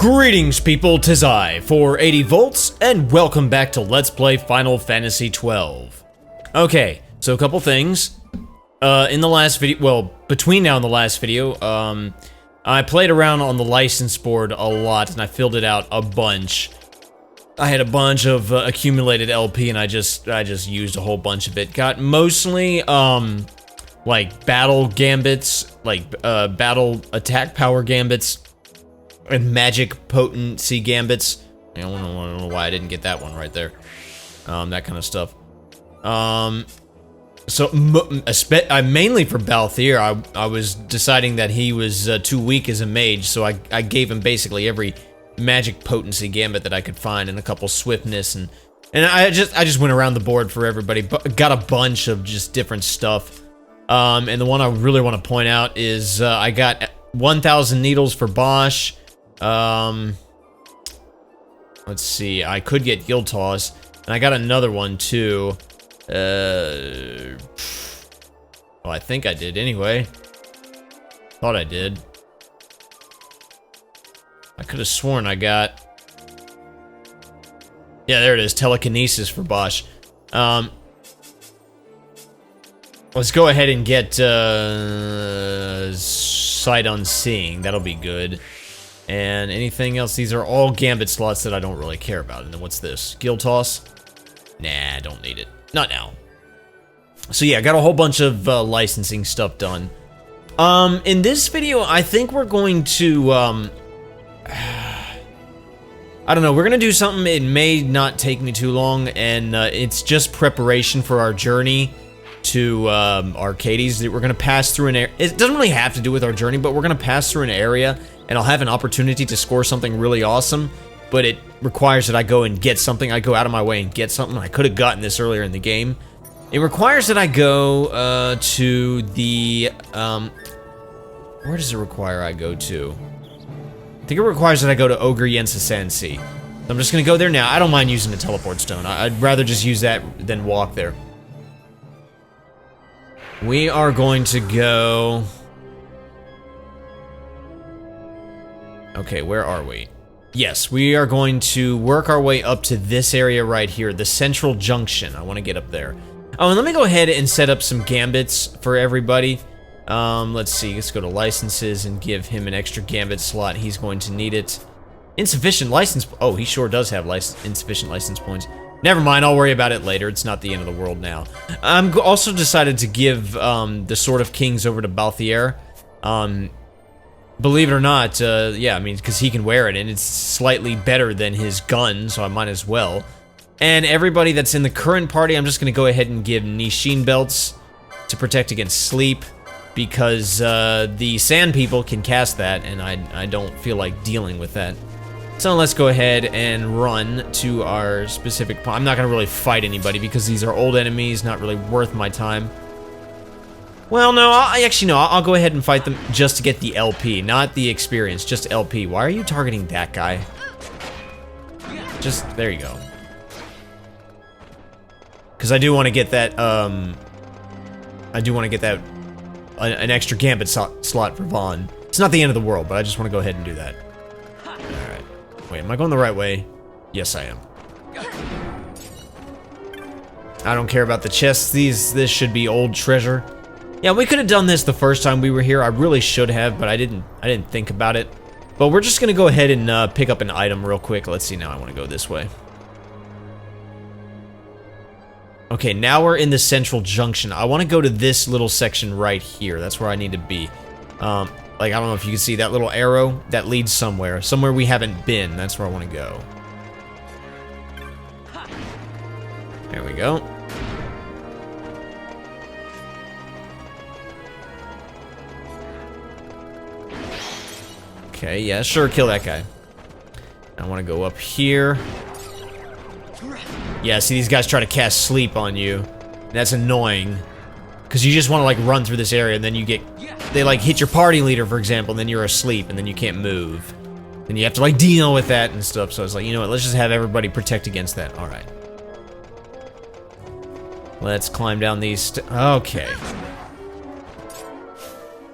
Greetings people, 'tis I, 480 volts, and welcome back to Let's Play Final Fantasy XII. Okay, so a couple things. In the last video, well, between now and the last video, I played around on the license board a lot, and I filled it out a bunch. I had a bunch of accumulated LP, and I just used a whole bunch of it. Got mostly, like, battle gambits, like, battle attack power gambits, and magic potency gambits. I don't know why I didn't get that one right there. That kind of stuff. So, mainly for Balthier, I was deciding that he was too weak as a mage, so I gave him basically every magic potency gambit that I could find, and a couple swiftness, and I just went around the board for everybody, but got a bunch of just different stuff. And the one I really want to point out is I got 1,000 needles for Bosch. Let's see, I could get Guild Toss, and I got another one too. Well, I think I did anyway. Thought I did. I could have sworn I got... Yeah, there it is, Telekinesis for Bosch. Let's go ahead and get, Sight Unseeing, that'll be good. And anything else, these are all gambit slots that I don't really care about. And then what's this? Guild Toss? Nah, don't need it. Not now. So yeah, I got a whole bunch of licensing stuff done. In this video, I think we're going to, I don't know, we're gonna do something, it may not take me too long, and it's just preparation for our journey to Arcades. That we're gonna pass through an area. It doesn't really have to do with our journey, but we're gonna pass through an area, and I'll have an opportunity to score something really awesome, but it requires that I go and get something. I go out of my way and get something. I could have gotten this earlier in the game. It requires that I go to the, where does it require I go to? I think it requires that I go to Ogre Yensa Sansi. So I'm just gonna go there now. I don't mind using the teleport stone. I'd rather just use that than walk there. We are going to go... Okay, where are we? Yes, we are going to work our way up to this area right here, the Central Junction. I want to get up there. Oh, and let me go ahead and set up some gambits for everybody. Let's see, let's go to licenses and give him an extra gambit slot. He's going to need it. Insufficient license... Oh, he sure does have insufficient license points. Never mind, I'll worry about it later. It's not the end of the world now. I'm also decided to give the Sword of Kings over to Balthier. Believe it or not, yeah, I mean, because he can wear it, and it's slightly better than his gun, so I might as well. And everybody that's in the current party, I'm just going to go ahead and give Nishin belts to protect against sleep, because the Sand people can cast that, and I don't feel like dealing with that. So let's go ahead and run to our specific... I'm not going to really fight anybody, because these are old enemies, not really worth my time. Well, no, I'll go ahead and fight them just to get the LP, not the experience, just LP. Why are you targeting that guy? Just, there you go. Because I do want to get that, an extra gambit slot for Vaughn. It's not the end of the world, but I just want to go ahead and do that. Alright. Wait, am I going the right way? Yes, I am. I don't care about the chests. This should be old treasure. Yeah, we could have done this the first time we were here. I really should have, but I didn't think about it. But we're just gonna go ahead and pick up an item real quick. Let's see, now I want to go this way. Okay, now we're in the Central Junction. I want to go to this little section right here. That's where I need to be. Like, I don't know if you can see that little arrow. That leads somewhere. Somewhere we haven't been. That's where I want to go. There we go. Okay, yeah, sure, kill that guy. I want to go up here. Yeah, see, these guys try to cast sleep on you. That's annoying. Because you just want to, like, run through this area, and then you get... They, like, hit your party leader, for example, and then you're asleep, and then you can't move. Then you have to, like, deal with that and stuff. So it's like, you know what, let's just have everybody protect against that. Alright. Let's climb down these... Okay.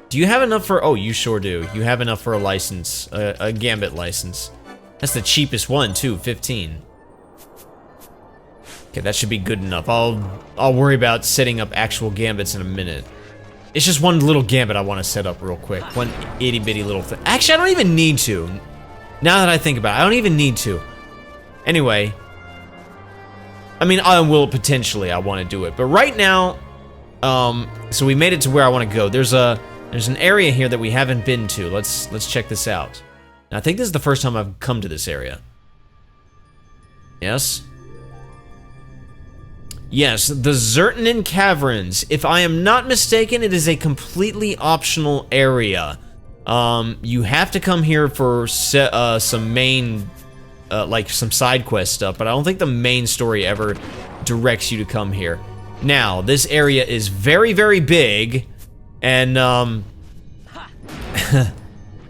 Do you have enough for... Oh, you sure do. You have enough for a license. A gambit license. That's the cheapest one too, 15. Okay, that should be good enough. I'll worry about setting up actual gambits in a minute. It's just one little gambit I want to set up real quick. One itty bitty little thing. Actually, I don't even need to. Now that I think about it, I don't even need to. Anyway. I mean, I will potentially, I want to do it. But right now, so we made it to where I want to go. There's an area here that we haven't been to. Let's check this out. Now, I think this is the first time I've come to this area. Yes? Yes, the Xertanin Caverns. If I am not mistaken, it is a completely optional area. You have to come here for some main, like some side quest stuff, but I don't think the main story ever directs you to come here. Now, this area is very, very big, and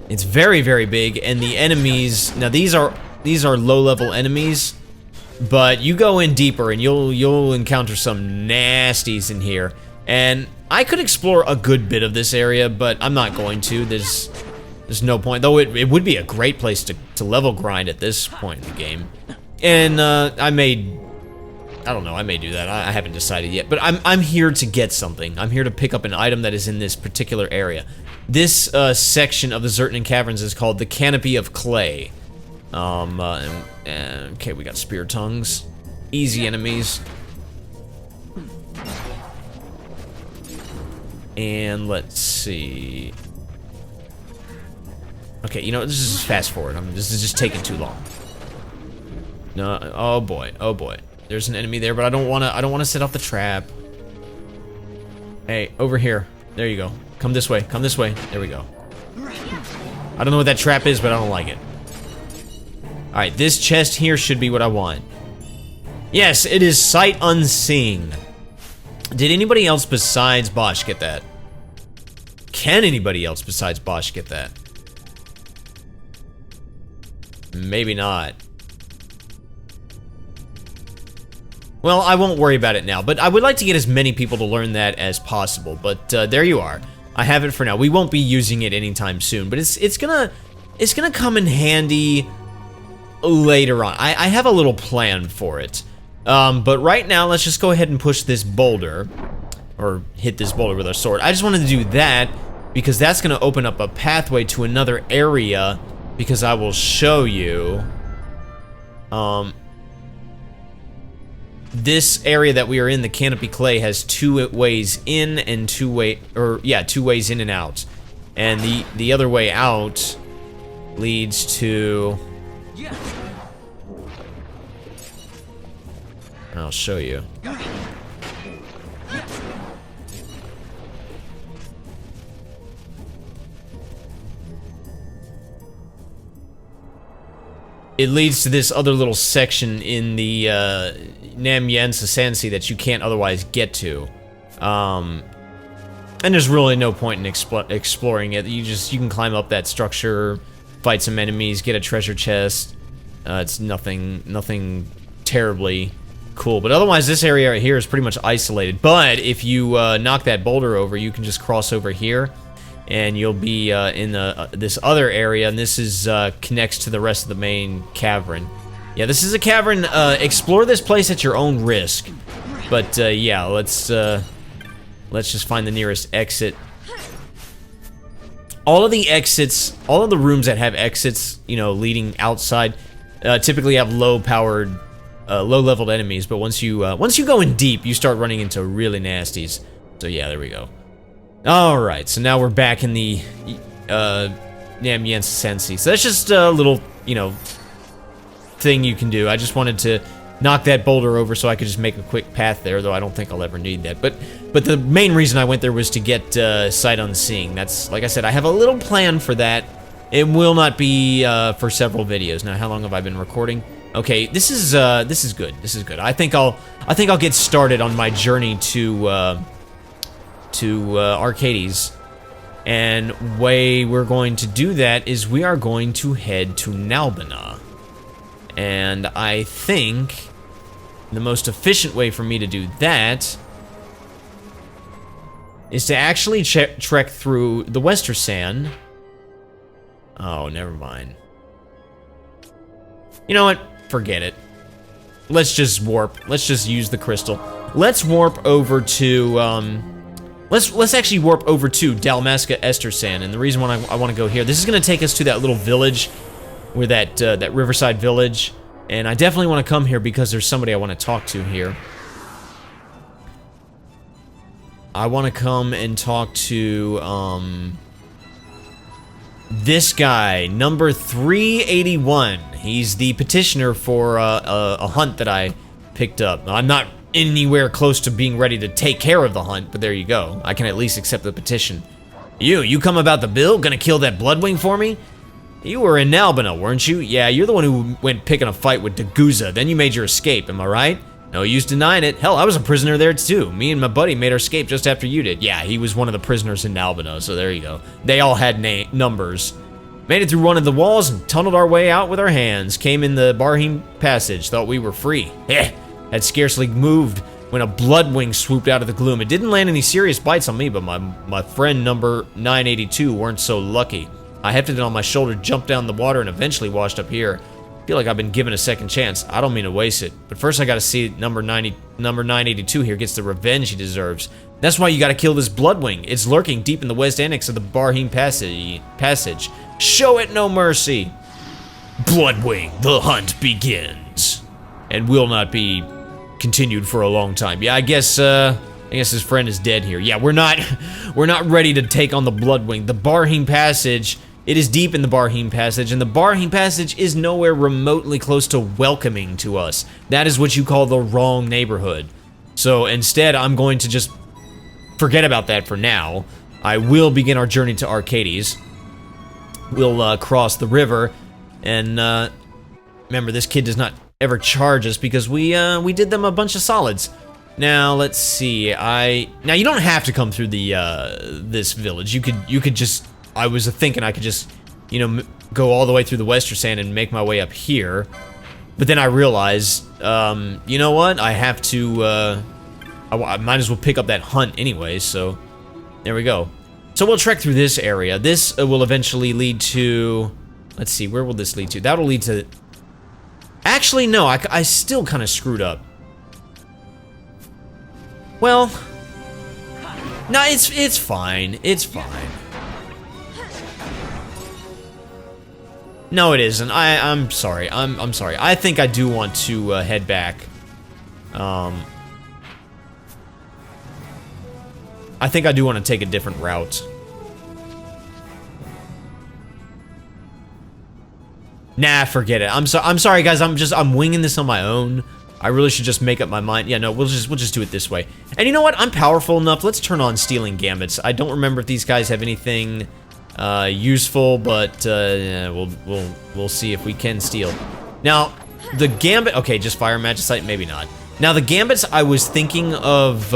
it's very, very big, and the enemies, now these are low-level enemies, but you go in deeper and you'll encounter some nasties in here. And I could explore a good bit of this area, but I'm not going to. There's no point, though it would be a great place to level grind at this point in the game. And I may do that. I haven't decided yet, but I'm here to get something. I'm here to pick up an item that is in this particular area. This section of the Xertanin Caverns is called the Canopy of Clay. Okay, we got spear tongues. Easy enemies. And let's see. Okay, you know, this is fast forward. This is just taking too long. No, oh boy, oh boy. There's an enemy there, but I don't wanna set off the trap. Hey, over here. There you go. Come this way, come this way. There we go. I don't know what that trap is, but I don't like it. Alright, this chest here should be what I want. Yes, it is sight unseen. Did anybody else besides Bosch get that? Can anybody else besides Bosch get that? Maybe not. Well, I won't worry about it now, but I would like to get as many people to learn that as possible. But there you are. I have it for now. We won't be using it anytime soon, but it's gonna come in handy later on. I have a little plan for it. But right now, let's just go ahead and push this boulder, or hit this boulder with our sword. I just wanted to do that because that's gonna open up a pathway to another area, because I will show you this area that we are in, the Canopy Clay, has two ways in and two ways in and out. And the other way out leads to... I'll show you. It leads to this other little section in the Namyen Sasansi that you can't otherwise get to. And there's really no point in exploring it. You can climb up that structure, fight some enemies, get a treasure chest. It's nothing terribly cool. But otherwise, this area right here is pretty much isolated. But if you knock that boulder over, you can just cross over here, and you'll be in this other area, and this is connects to the rest of the main cavern. Yeah, this is a cavern. Explore this place at your own risk. But yeah, let's just find the nearest exit. All of the exits, all of the rooms that have exits, you know, leading outside, typically have low-powered, low-leveled enemies. But once you go in deep, you start running into really nasties. So yeah, there we go. Alright, so now we're back in the Namyen Sasansi. So that's just a little, you know, thing you can do. I just wanted to knock that boulder over so I could just make a quick path there, though I don't think I'll ever need that. But the main reason I went there was to get sight unseen. That's, like I said, I have a little plan for that. It will not be for several videos. Now, how long have I been recording? Okay, this is good. This is good. I think I'll get started on my journey to Arcades, and way we're going to do that is we are going to head to Nalbina, and I think the most efficient way for me to do that is to actually trek through the Westersan. Oh, never mind. You know what? Forget it. Let's just warp. Let's just use the crystal. Let's warp over to, let's actually warp over to Dalmasca Estersand, and the reason why I want to go here, this is going to take us to that little village, where that riverside village, and I definitely want to come here because there's somebody I want to talk to here. I want to come and talk to, this guy, number 381. He's the petitioner for a hunt that I picked up. I'm not anywhere close to being ready to take care of the hunt, but there you go. I can at least accept the petition. You come about the bill? Gonna kill that Bloodwing for me? You were in Albina, weren't you? Yeah, you're the one who went picking a fight with Daguza, then you made your escape, am I right? No use denying it. Hell, I was a prisoner there too. Me and my buddy made our escape just after you did. Yeah, he was one of the prisoners in Albina, so there you go. They all had numbers. Made it through one of the walls and tunneled our way out with our hands. Came in the Barheem Passage, thought we were free. Had scarcely moved when a Bloodwing swooped out of the gloom. It didn't land any serious bites on me, but my friend number 982 weren't so lucky. I hefted it on my shoulder, jumped down the water, and eventually washed up here. Feel like I've been given a second chance. I don't mean to waste it, but first I gotta see number 982 here gets the revenge he deserves. That's why you gotta kill this Bloodwing. It's lurking deep in the west annex of the Barheem Passage. Show it no mercy. Bloodwing, the hunt begins, and will not be continued for a long time. Yeah, I guess his friend is dead here. Yeah, we're not ready to take on the Bloodwing. The Barheem Passage. It is deep in the Barheem Passage, and the Barheem Passage is nowhere remotely close to welcoming to us. That is what you call the wrong neighborhood. So instead, I'm going to just forget about that for now. I will begin our journey to Arcades. We'll cross the river, and remember, this kid does not ever charge us because we did them a bunch of solids. Now let's see. Now you don't have to come through the this village. You could just. I was thinking I could just, go all the way through the Westersand and make my way up here. But then I realized, you know what? I have to, I might as well pick up that hunt anyway, so there we go. So we'll trek through this area. This will eventually lead to, let's see, where will this lead to? That'll lead to, actually, no, I still kind of screwed up. Well, no, it's fine. It's fine. No, it isn't. I'm sorry. I'm sorry. I think I do want to head back. I think I do want to take a different route. Nah, forget it. I'm sorry, guys. I'm winging this on my own. I really should just make up my mind. Yeah, no, we'll just do it this way. And you know what? I'm powerful enough. Let's turn on stealing gambits. I don't remember if these guys have anything useful, but yeah, we'll see if we can steal. Now, the gambit. Okay, just fire magicite, maybe not. Now, the gambits I was thinking of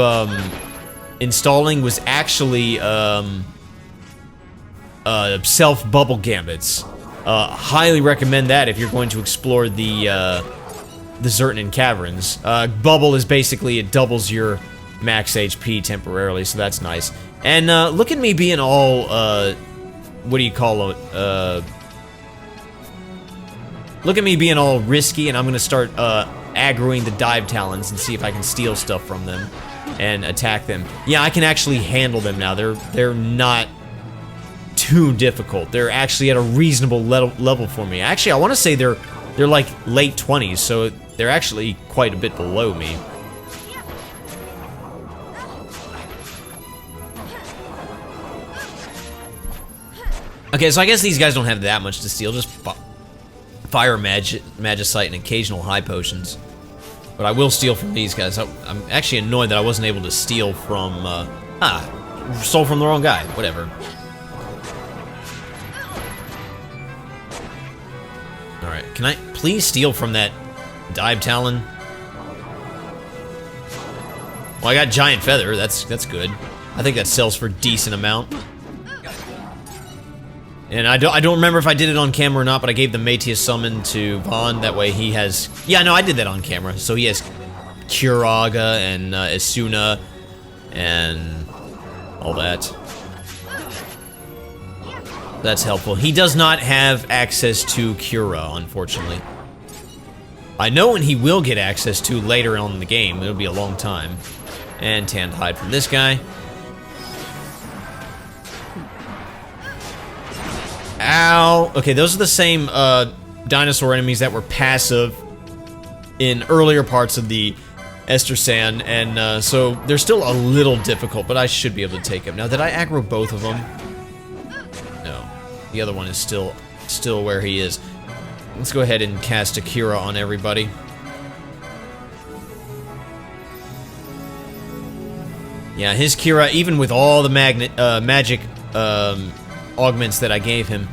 installing was actually self bubble gambits. Highly recommend that if you're going to explore the Zertan Caverns. Bubble is basically, it doubles your max HP temporarily, so that's nice. And look at me being all what do you call it? Look at me being all risky, and I'm gonna start aggroing the dive talons and see if I can steal stuff from them and attack them. Yeah, I can actually handle them now. They're not too difficult. They're actually at a reasonable level for me. Actually, I want to say they're like late 20s, so they're actually quite a bit below me. Okay, so I guess these guys don't have that much to steal, just fire magicite and occasional high potions. But I will steal from these guys. I'm actually annoyed that I wasn't able to steal from, stole from the wrong guy, whatever. Alright, can I please steal from that dive talon? Well, I got giant feather, that's good. I think that sells for a decent amount. And I don't remember if I did it on camera or not, but I gave the Métis summon to Vaughn. That way he has... Yeah, no, I did that on camera. So he has Kuraga and Isuna and all that. That's helpful. He does not have access to Cura, unfortunately. I know when he will get access to later on in the game. It'll be a long time. And tanned hide from this guy. Ow. Okay, those are the same dinosaur enemies that were passive in earlier parts of the Ester Sand, and so they're still a little difficult, but I should be able to take them. Now, did I aggro both of them? No. The other one is still where he is. Let's go ahead and cast Akira on everybody. Yeah, his Kira, even with all the magic augments that I gave him,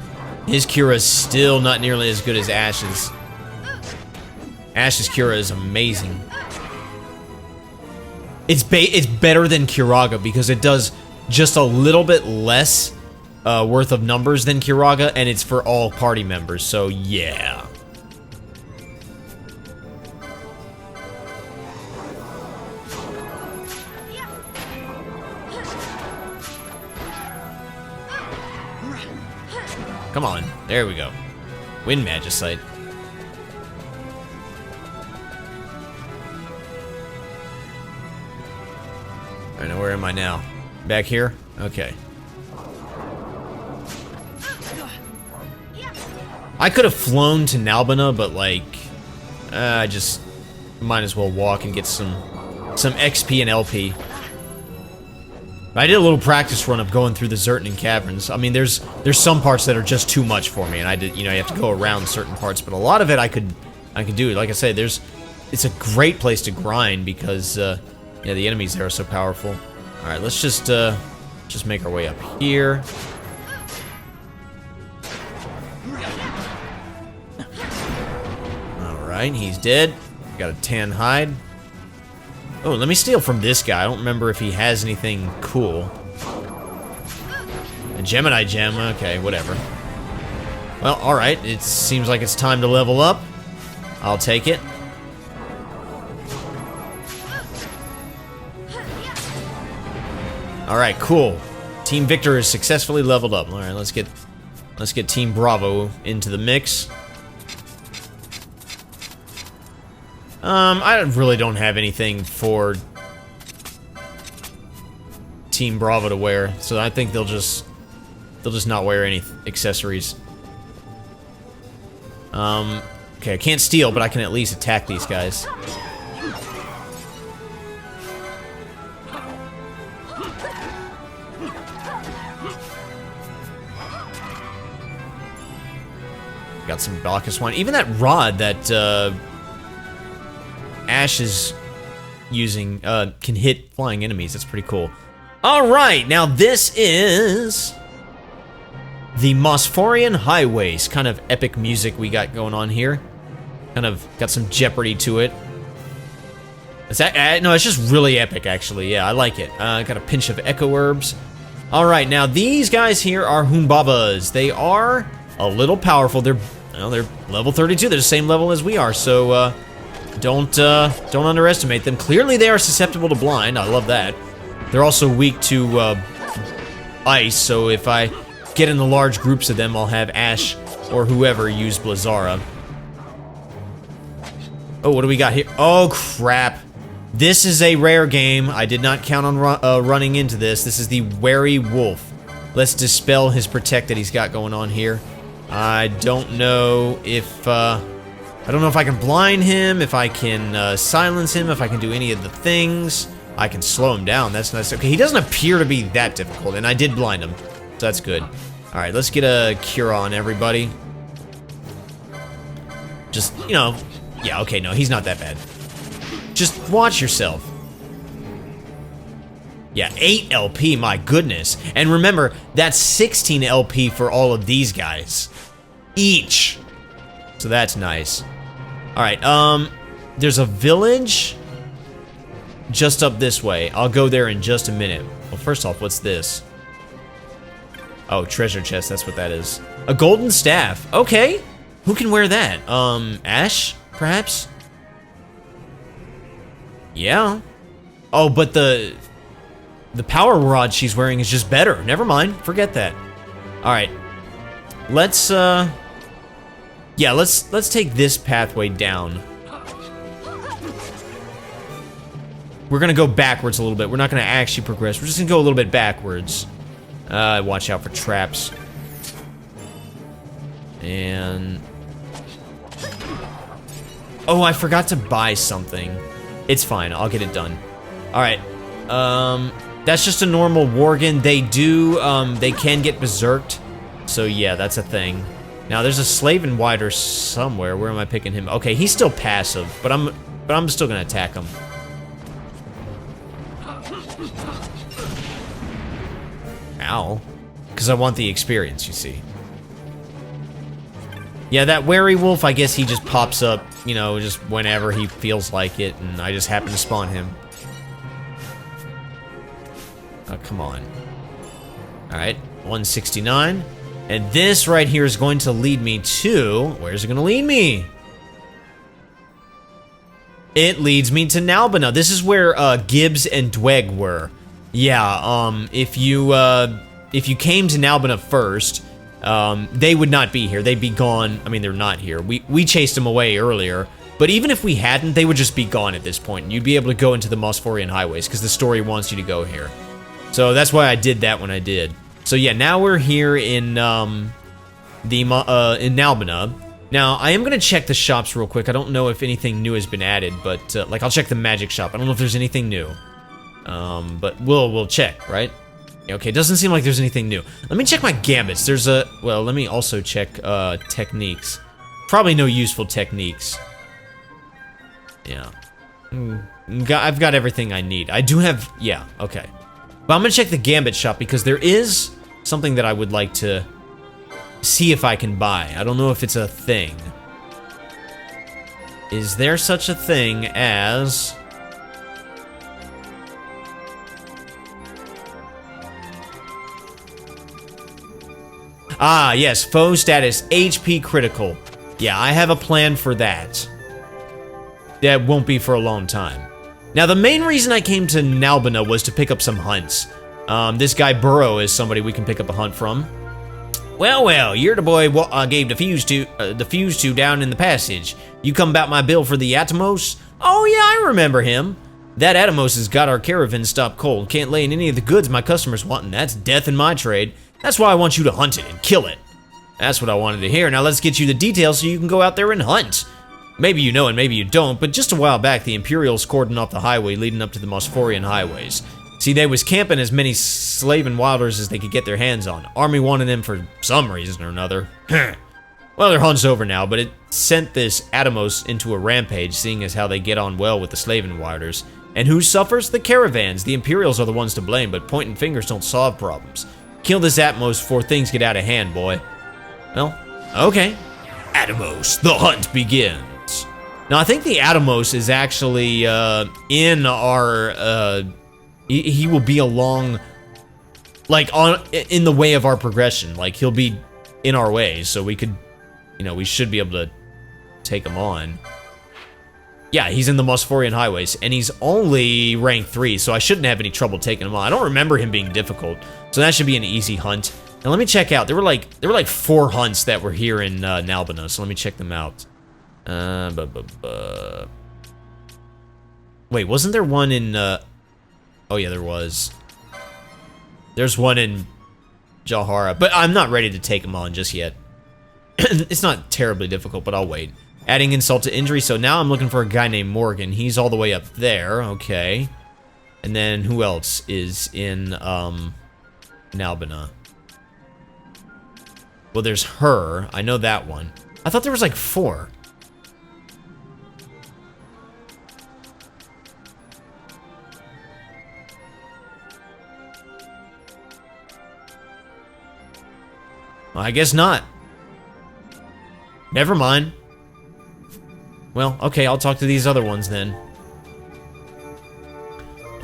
his Kira is still not nearly as good as Ash's. Ash's Kira is amazing. It's better than Kiraga because it does just a little bit less worth of numbers than Kiraga, and it's for all party members, so yeah. Come on, there we go. Wind Magicite. I know, where am I now? Back here? Okay. I could have flown to Nalbina, but like, I just might as well walk and get some XP and LP. I did a little practice run of going through the Zertnan caverns. I mean, there's some parts that are just too much for me, and I did, you know, you have to go around certain parts, but a lot of it I could do. Like I say, it's a great place to grind because yeah, the enemies there are so powerful. All right, let's just make our way up here. All right, he's dead. Got a tan hide. Oh, let me steal from this guy. I don't remember if he has anything cool. A Gemini gem. Okay, whatever. Well, all right. It seems like it's time to level up. I'll take it. All right, cool. Team Victor is successfully leveled up. All right, let's get Team Bravo into the mix. I really don't have anything for Team Bravo to wear, so I think they'll just not wear any accessories. Okay, I can't steal, but I can at least attack these guys. Got some Bacchus wine. Even that rod that Ash is using can hit flying enemies. That's pretty cool. Alright, now this is the Mosphorian Highways. Kind of epic music we got going on here. Kind of got some Jeopardy to it. Is that, no, it's just really epic, actually. Yeah, I like it. Got a pinch of Echo Herbs. Alright, now these guys here are Humbabas. They are a little powerful. They're level 32. They're the same level as we are, so don't underestimate them. Clearly they are susceptible to blind. I love that. They're also weak to ice, so if I get in the large groups of them, I'll have Ash or whoever use Blizzara. Oh, what do we got here? Oh, crap. This is a rare game. I did not count on running into this. This is the Wary Wolf. Let's dispel his protect that he's got going on here. I don't know if I can blind him, if I can silence him, if I can do any of the things. I can slow him down. That's nice. Okay, he doesn't appear to be that difficult, and I did blind him, so that's good. All right, let's get a cure on everybody. Just, you know, yeah, okay, no, he's not that bad. Just watch yourself. Yeah, 8 LP, my goodness. And remember, that's 16 LP for all of these guys. Each. So that's nice. Alright, there's a village just up this way. I'll go there in just a minute. Well, first off, what's this? Oh, treasure chest, that's what that is. A golden staff. Okay. Who can wear that? Ash, perhaps? Yeah. Oh, but the power rod she's wearing is just better. Never mind. Forget that. Alright. Let's, yeah, let's take this pathway down. we're gonna go backwards a little bit. We're not gonna actually progress. We're just gonna go a little bit backwards. Watch out for traps. And... oh, I forgot to buy something. It's fine, I'll get it done. Alright, that's just a normal Worgen. They do, they can get berserked. So yeah, that's a thing. Now there's a Slaven Wider somewhere. Where am I picking him? Okay, he's still passive, but I'm still gonna attack him. Ow. Because I want the experience, you see. Yeah, that Wary Wolf, I guess he just pops up, you know, just whenever he feels like it, and I just happen to spawn him. Oh, come on. Alright, 169. And this right here is going to lead me to... where's it going to lead me? It leads me to Nalbina. This is where Gibbs and Dweg were. Yeah, if you came to Nalbina first, they would not be here. They'd be gone. I mean, they're not here. We chased them away earlier. But even if we hadn't, they would just be gone at this point. And you'd be able to go into the Mosphorian highways, because the story wants you to go here. So that's why I did that when I did. So yeah, now we're here in in Nalbina. Now, I am going to check the shops real quick. I don't know if anything new has been added, but, like, I'll check the magic shop. I don't know if there's anything new. But we'll check, right? Okay, doesn't seem like there's anything new. Let me check my gambits. There's a... well, let me also check, techniques. Probably no useful techniques. Yeah. I've got everything I need. I do have... yeah, okay. But I'm gonna check the gambit shop because there is something that I would like to see if I can buy. I don't know if it's a thing. Is there such a thing as... ah, yes, foe status, HP critical. Yeah, I have a plan for that. That won't be for a long time. Now, the main reason I came to Nalbina was to pick up some hunts. This guy Burrow is somebody we can pick up a hunt from. Well, you're the boy I gave the fuse to down in the passage. You come about my bill for the Atomos? Oh yeah, I remember him. That Atomos has got our caravan stopped cold. Can't lay in any of the goods my customers want, and that's death in my trade. That's why I want you to hunt it and kill it. That's what I wanted to hear. Now let's get you the details so you can go out there and hunt. Maybe you know and maybe you don't, but just a while back, the Imperials cordoned off the highway leading up to the Mosphorian highways. See, they was camping as many Slaven Wilders as they could get their hands on. Army wanted them for some reason or another. Well, their hunt's over now, but it sent this Atomos into a rampage, seeing as how they get on well with the Slaven Wilders. And who suffers? The caravans. The Imperials are the ones to blame, but pointing fingers don't solve problems. Kill this Atomos before things get out of hand, boy. Well, okay. Atomos, the hunt begins. Now, I think the Atomos is actually in our... he will be along, like, in the way of our progression. Like, he'll be in our way, so we could, you know, we should be able to take him on. Yeah, he's in the Mosphorian highways, and he's only rank 3, so I shouldn't have any trouble taking him on. I don't remember him being difficult, so that should be an easy hunt. Now, let me check out. There were like 4 hunts that were here in Nalbina, so let me check them out. Wait, wasn't there one in, oh yeah, there was. There's one in Jahara, but I'm not ready to take him on just yet. It's not terribly difficult, but I'll wait. Adding insult to injury, so now I'm looking for a guy named Morgan. He's all the way up there, okay. And then who else is in, Nalbina? Well, there's her. I know that one. I thought there was like 4. Well, I guess not. Never mind. Well, okay, I'll talk to these other ones then.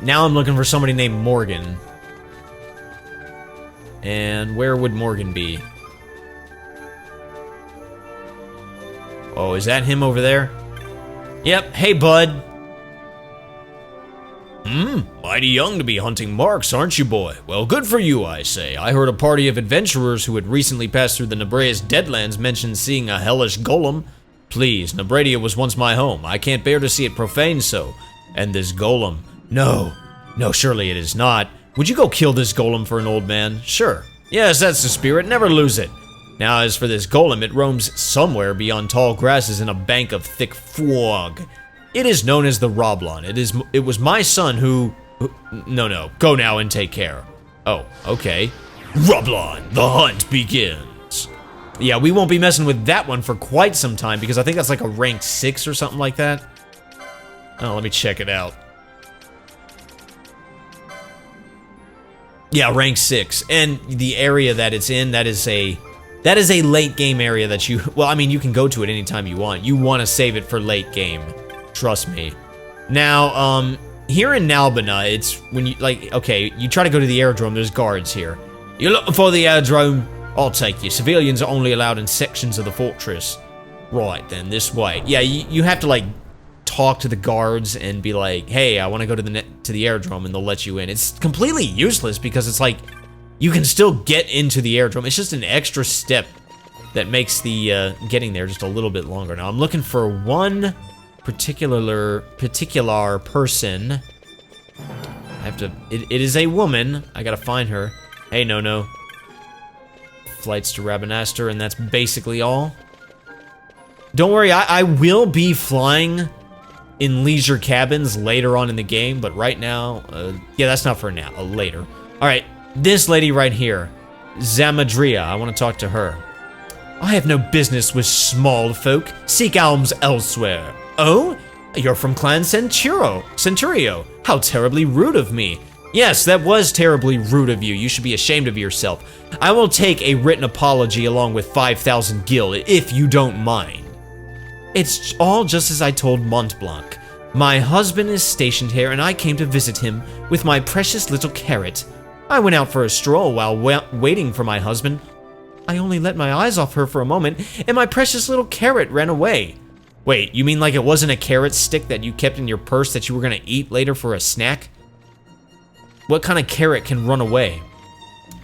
Now I'm looking for somebody named Morgan. And where would Morgan be? Oh, is that him over there? Yep, hey bud. Mighty young to be hunting marks, aren't you, boy? Well, good for you, I say. I heard a party of adventurers who had recently passed through the Nebraeus Deadlands mention seeing a hellish golem. Please, Nebradia was once my home. I can't bear to see it profaned so. And this golem, No. No, surely it is not. Would you go kill this golem for an old man? Sure. Yes, that's the spirit. Never lose it. Now, as for this golem, it roams somewhere beyond tall grasses in a bank of thick fog. It is known as the Roblon. It was my son who... No. Go now and take care. Oh, okay. Roblon, the hunt begins. Yeah, we won't be messing with that one for quite some time because I think that's like a rank 6 or something like that. Oh, let me check it out. Yeah, rank 6. And the area that it's in, that is a late game area that you... Well, I mean, you can go to it anytime you want. You want to save it for late game. Trust me. Now, here in Nalbina, it's when you, like, okay, you try to go to the aerodrome, there's guards here. You're looking for the aerodrome? I'll take you. Civilians are only allowed in sections of the fortress. Right, then, this way. Yeah, you have to, like, talk to the guards and be like, hey, I want to go to the aerodrome, and they'll let you in. It's completely useless because it's like, you can still get into the aerodrome. It's just an extra step that makes the getting there just a little bit longer. Now, I'm looking for one particular person. I have to... It is a woman. I gotta find her. Hey, no. Flights to Rabanastre, and that's basically all. Don't worry, I will be flying in leisure cabins later on in the game, but right now... yeah, that's not for now. Later. Alright. This lady right here, Zamadria, I want to talk to her. I have no business with small folk. Seek alms elsewhere. Oh? You're from Clan Centurio. How terribly rude of me. Yes, that was terribly rude of you. You should be ashamed of yourself. I will take a written apology along with 5,000 gil, if you don't mind. It's all just as I told Montblanc. My husband is stationed here, and I came to visit him with my precious little carrot. I went out for a stroll while waiting for my husband. I only let my eyes off her for a moment, and my precious little carrot ran away. Wait, you mean like it wasn't a carrot stick that you kept in your purse that you were gonna eat later for a snack? What kind of carrot can run away?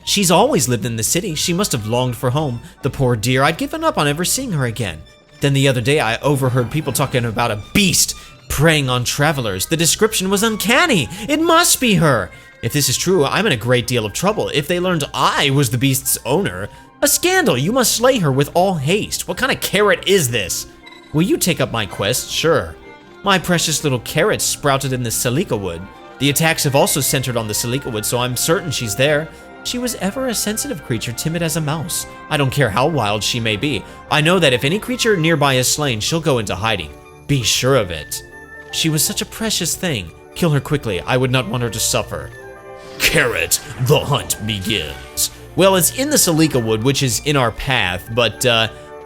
She's always lived in the city. She must have longed for home. The poor dear, I'd given up on ever seeing her again. Then the other day I overheard people talking about a beast preying on travelers. The description was uncanny. It must be her. If this is true, I'm in a great deal of trouble. If they learned I was the beast's owner, a scandal. You must slay her with all haste. What kind of carrot is this? Will you take up my quest? Sure. My precious little carrot sprouted in the Salika wood. The attacks have also centered on the Salika wood, so I'm certain she's there. She was ever a sensitive creature, timid as a mouse. I don't care how wild she may be. I know that if any creature nearby is slain, she'll go into hiding. Be sure of it. She was such a precious thing. Kill her quickly. I would not want her to suffer. Carrot, the hunt begins. Well, it's in the Salika wood, which is in our path, but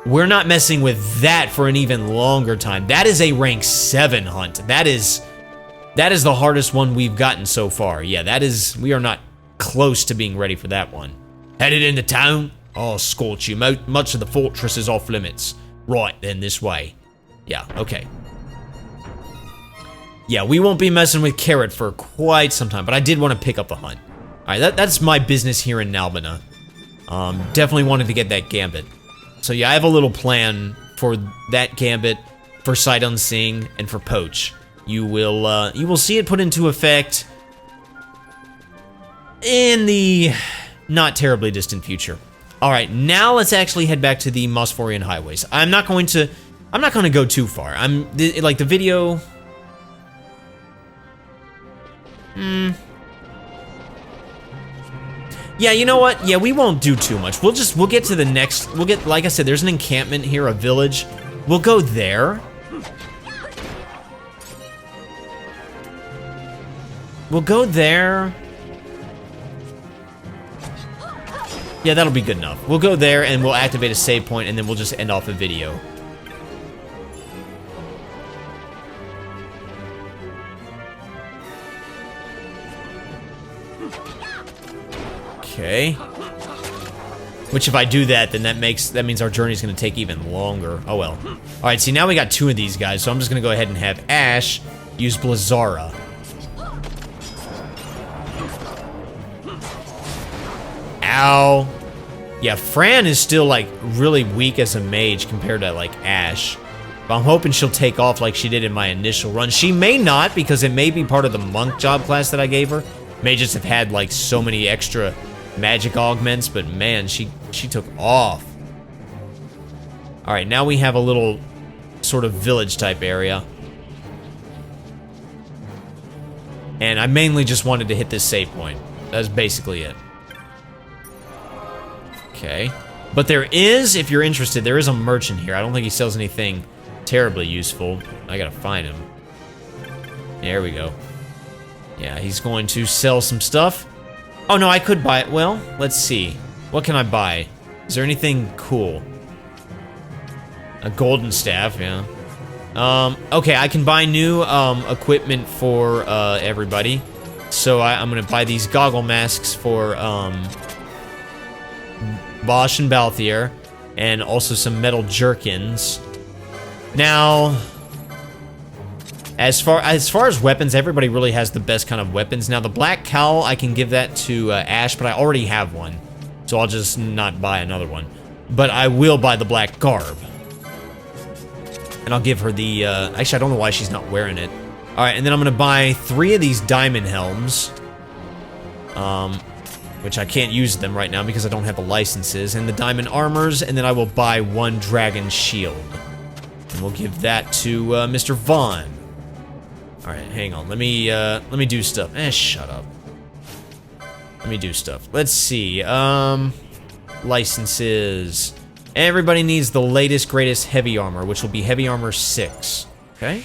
we're not messing with that for an even longer time. That is a rank 7 hunt. That is the hardest one we've gotten so far. Yeah, we are not close to being ready for that one. Headed into town? I'll scorch you. Much of the fortress is off limits. Right, then this way. Yeah, okay. Yeah, we won't be messing with Carrot for quite some time, but I did want to pick up the hunt. Alright, that's my business here in Nalbina. Definitely wanted to get that Gambit. So yeah, I have a little plan for that Gambit, for Sight Unseen, and for Poach. You will see it put into effect in the not terribly distant future. Alright, now let's actually head back to the Mosphorian highways. I'm not going to go too far. Like the video... Yeah, you know what? Yeah, we won't do too much. We'll get to the next, like I said, there's an encampment here, a village. We'll go there. We'll go there. Yeah, that'll be good enough. We'll go there and we'll activate a save point and then we'll just end off the video. Okay. Which if I do that, then that means our journey's gonna take even longer. Oh well. Alright, see now we got 2 of these guys, so I'm just gonna go ahead and have Ash use Blazara. Ow. Yeah, Fran is still like really weak as a mage compared to like Ash. But I'm hoping she'll take off like she did in my initial run. She may not, because it may be part of the monk job class that I gave her. May just have had like so many extra magic augments, but man, she took off. All right, now we have a little sort of village type area. And I mainly just wanted to hit this save point. That's basically it. Okay. But there is, if you're interested, there is a merchant here. I don't think he sells anything terribly useful. I gotta find him. There we go. Yeah, he's going to sell some stuff. Oh no, I could buy it. Well, let's see. What can I buy? Is there anything cool? A golden staff, yeah. Okay, I can buy new equipment for everybody. So I'm gonna buy these goggle masks for Bosch and Balthier, and also some metal jerkins. Now, as far as weapons, everybody really has the best kind of weapons. Now, the black cowl, I can give that to Ash, but I already have one, so I'll just not buy another one. But I will buy the black garb, and I'll give her the. Actually, I don't know why she's not wearing it. All right, and then I'm gonna buy 3 of these diamond helms. Which I can't use them right now because I don't have the licenses, and the diamond armors, and then I will buy 1 dragon shield. And we'll give that to Mr. Vaughn. All right, hang on. Let me do stuff. Shut up. Let me do stuff. Let's see. Licenses. Everybody needs the latest, greatest heavy armor, which will be heavy armor 6. Okay.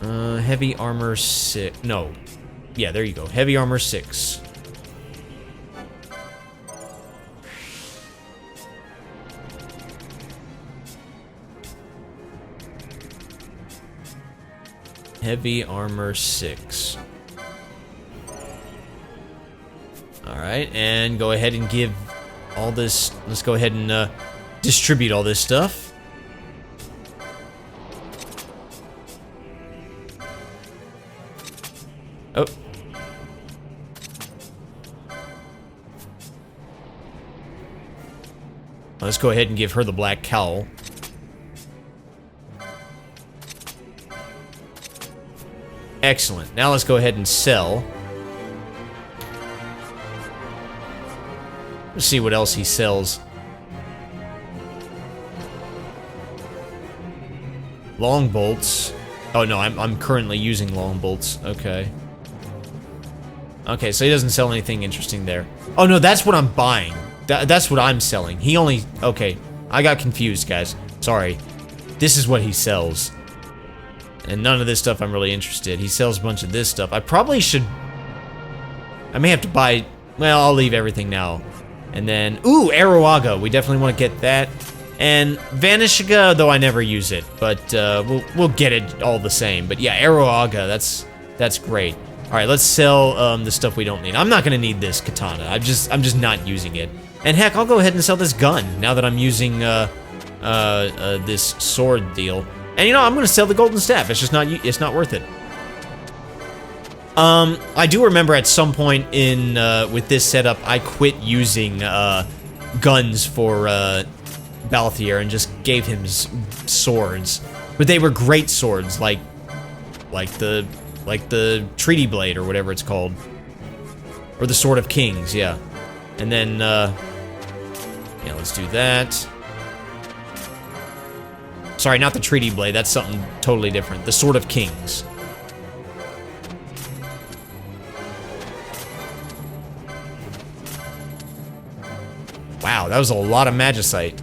Heavy armor 6. No. Yeah, there you go. Heavy armor 6. Heavy armor 6. Alright, and go ahead and give all this. Let's go ahead and distribute all this stuff. Oh. Let's go ahead and give her the black cowl. Excellent. Now let's go ahead and sell. Let's see what else he sells. Long bolts. Oh no, I'm currently using long bolts. Okay. Okay, so he doesn't sell anything interesting there. Oh no, that's what I'm buying. That's what I'm selling. He only... Okay, I got confused, guys. Sorry. This is what he sells. And none of this stuff I'm really interested. He sells a bunch of this stuff. I probably should... I may have to buy... Well, I'll leave everything now. And then... Ooh, Aroaga. We definitely want to get that. And Vanishiga, though I never use it. But we'll get it all the same. But yeah, Aroaga, that's great. Alright, let's sell the stuff we don't need. I'm not going to need this katana. I'm just not using it. And heck, I'll go ahead and sell this gun now that I'm using this sword deal. And you know, I'm gonna sell the golden staff. It's just not worth it. I do remember at some point in with this setup, I quit using guns for Balthier and just gave him swords. But they were great swords, like the Treaty Blade or whatever it's called, or the Sword of Kings, yeah. And then yeah, let's do that. Sorry, not the Treaty Blade. That's something totally different. The Sword of Kings. Wow, that was a lot of magicite.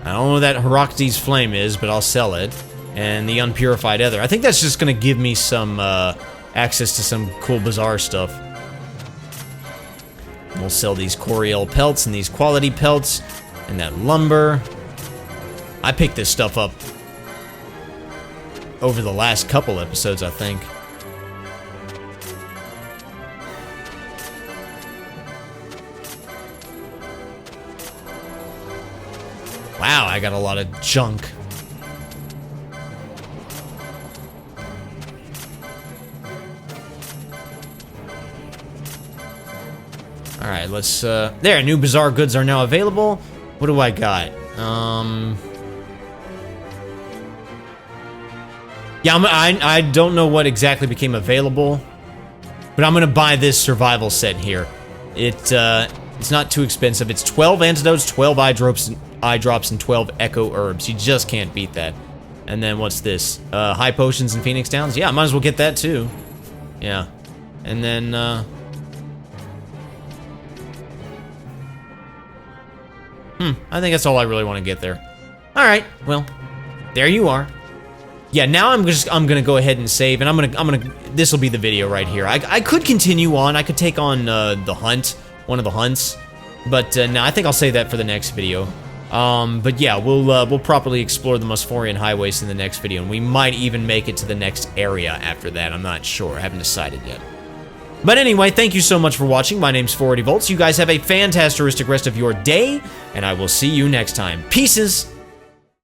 I don't know what that Heraktes flame is, but I'll sell it. And the unpurified ether. I think that's just gonna give me some access to some cool bizarre stuff. And we'll sell these Coriel pelts and these quality pelts and that lumber. I picked this stuff up over the last couple episodes, I think. Wow, I got a lot of junk. Alright, let's, there, new bizarre goods are now available. What do I got? Yeah, I don't know what exactly became available, but I'm gonna buy this survival set here. It's not too expensive. It's 12 antidotes, 12 eye drops, and 12 echo herbs. You just can't beat that. And then what's this? High potions and Phoenix Downs? Yeah, I might as well get that too. Yeah. And then, I think that's all I really want to get there. Alright, well, there you are. Yeah, now I'm gonna go ahead and save, and this will be the video right here. I could continue on, I could take on, the hunt, one of the hunts, but, no, I think I'll save that for the next video. But yeah, we'll properly explore the Mosphorian highways in the next video, and we might even make it to the next area after that. I'm not sure, I haven't decided yet. But anyway, thank you so much for watching. My name's 480 Volts. You guys have a fantastic rest of your day, and I will see you next time. Peaces!